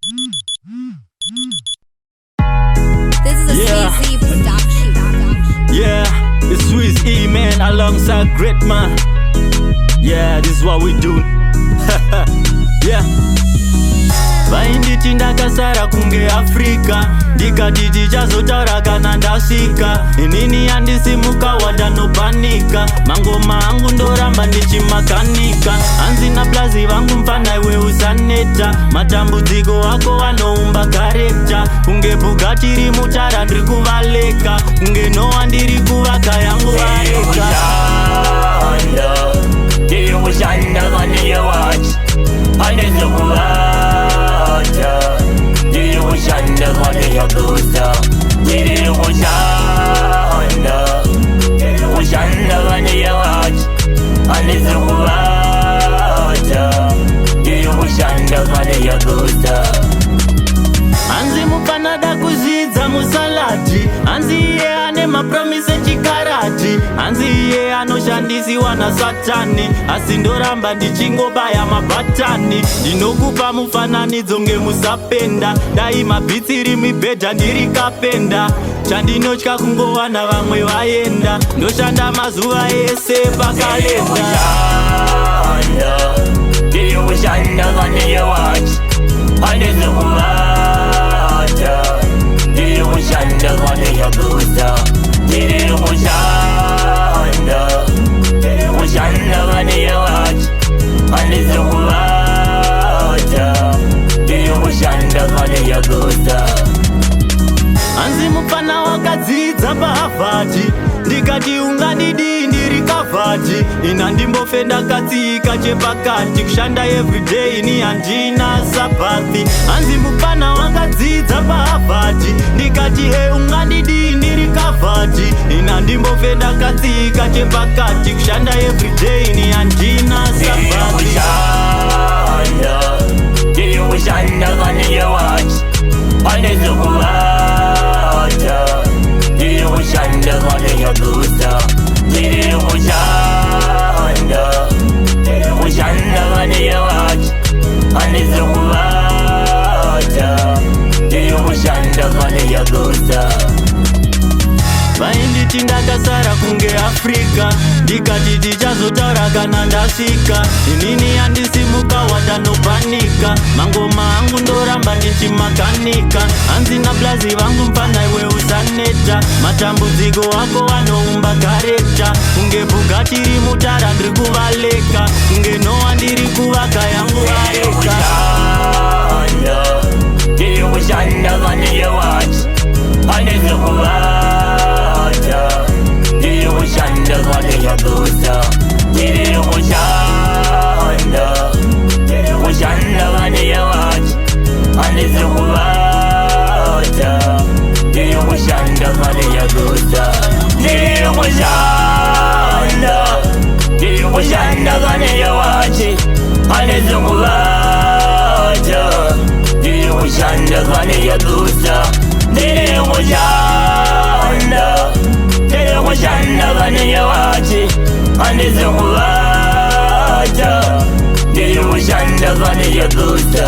This is a Swizz-E production. Yeah, it's Swizz-E, man, alongside Great Man. Yeah, this is what we do. Yeah. Vainditi ndakasara kunge Afrika, ndikati tichazotaura kana ndasvika. Inini handisimuka wadanopanika, mangoma angu ndoramba ndichimakanika. Hanzina plazi vangu mfana iwe usaneta, matambudziko ako anoumba karekta. Kunge Bugatti iri mutara ndiri kuvaleka, kunge Noah ndiri kuvaka yangu vareka. Ndirikushanda kane watch anezokuvata, ndirikushanda kane yagusa, ndirikushanda kane watch anezokuvata, ndirikushanda kane yagusa. Hanzi mupanada kuzvidza musalati, hanzi iye ane mapromise chikarati, hanzi iye anoshandisiwa naSatani, asi ndoramba ndichingobaya mabhatani. Ndinokupa mufananidzo ngemusapenda, dai mabhitsi rimibhedha ndirikapenda. Chandinotya kungowana vamwe vaenda, ndoshanda mazuva ese pakalenda. Ndirikushanda kane watch anezokuvata, ndirikushanda kane yagusa, ndirikushanda kane watch anezokuvata, ndirikushanda kane yagusa. Hanzi mufana wakadzidza pahavhati, ndikati ungandidi ndiri kavhati. Ina ndimbofenda katsika chepakati, kushanda everyday ini handina sabhathi. Hanzi mufana wakadzidza pahavhati, ndikati ungandidi ndiri kavhati. Ina ndimbofenda katsika chepakati, kushanda everyday ini handina sabhathi. Ndirikushanda kane watch anezokuvata, ndirikushanda kane yagusa, ndirikushanda kane watch anezokuvata, ndirikushanda kane yagusa. Vainditi ndakasara kunge Afrika, ndikati tichazotaura kana ndasvika. Inini handisimuka wadanopanika, mangoma angu ndoramba ndichimakanika. Hanzina plazi vangu mfana iwe usaneta, matambudziko ako anoumba karekta. Kunge Bugatti iri mutara ndiri kuvaleka, kunge Noah ndiri kuvaka yangu vareka. Ndirikushanda kane watch anezokuvata, ndirikushanda kane yagusa, ndirikushanda kane watch anezokuvata, ndirikushanda kane yagusa, ndirikushanda kane watch anezokuvata, ndirikushanda kane yagusa, ndirikushanda kane watch anezokuvata, ndirikushanda kane yagusa.